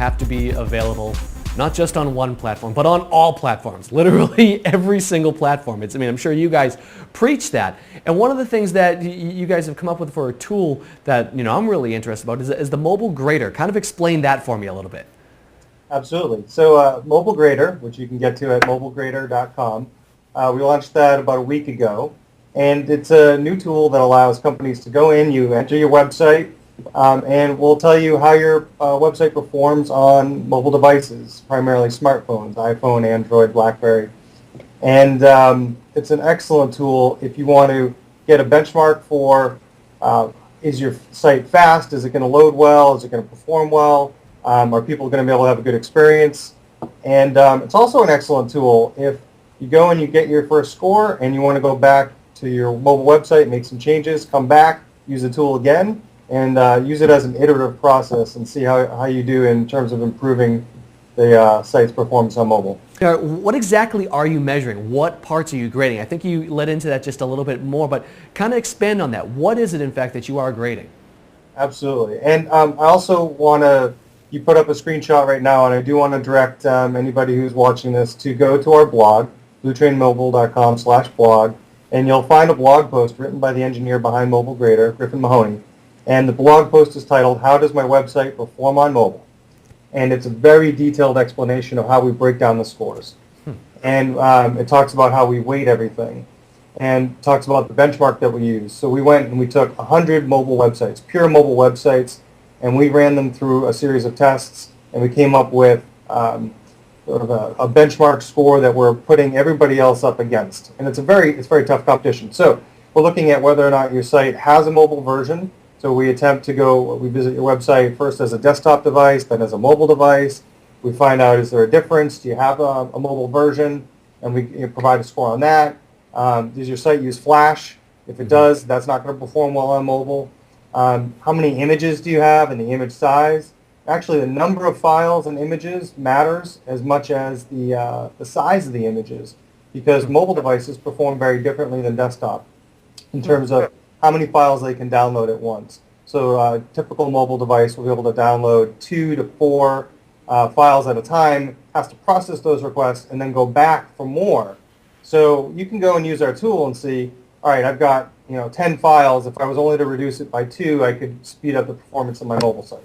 have to be available not just on one platform, but on all platforms, literally every single platform. I'm sure you guys preach that. And one of the things that you guys have come up with for a tool that I'm really interested about is the mobile grader. Kind of explain that for me a little bit. Absolutely. So Mobile Grader, which you can get to at mobilegrader.com, we launched that about a week ago. And it's a new tool that allows companies to go in, you enter your website, and we'll tell you how your website performs on mobile devices, primarily smartphones, iPhone, Android, BlackBerry. And it's an excellent tool if you want to get a benchmark for is your site fast, is it going to load well, is it going to perform well, are people going to be able to have a good experience. And it's also an excellent tool if you go and you get your first score and you want to go back to your mobile website, make some changes, come back, use the tool again, and use it as an iterative process and see how you do in terms of improving the site's performance on mobile. What exactly are you measuring? What parts are you grading? I think you led into that just a little bit more, but kind of expand on that. What is it, in fact, that you are grading? Absolutely. And I also want to, you put up a screenshot right now, and I do want to direct anybody who's watching this to go to our blog, BlueTrainMobile.com/blog, and you'll find a blog post written by the engineer behind Mobile Grader, Griffin Mahoney. And the blog post is titled, "How Does My Website Perform on Mobile?" And it's a very detailed explanation of how we break down the scores. And it talks about how we weight everything and talks about the benchmark that we use. So we went and we took 100 mobile websites, pure mobile websites, and we ran them through a series of tests, and we came up with sort of a benchmark score that we're putting everybody else up against. And it's very tough competition. So we're looking at whether or not your site has a mobile version. So we attempt to we visit your website first as a desktop device, then as a mobile device. We find out, is there a difference? Do you have a mobile version? And we provide a score on that. Does your site use Flash? If it does, that's not going to perform well on mobile. How many images do you have and the image size? Actually, the number of files and images matters as much as the size of the images, because mobile devices perform very differently than desktop in terms of how many files they can download at once. So a typical mobile device will be able to download 2 to 4 files at a time, has to process those requests, and then go back for more. So you can go and use our tool and see, all right, I've got 10 files. If I was only to reduce it by 2, I could speed up the performance of my mobile site.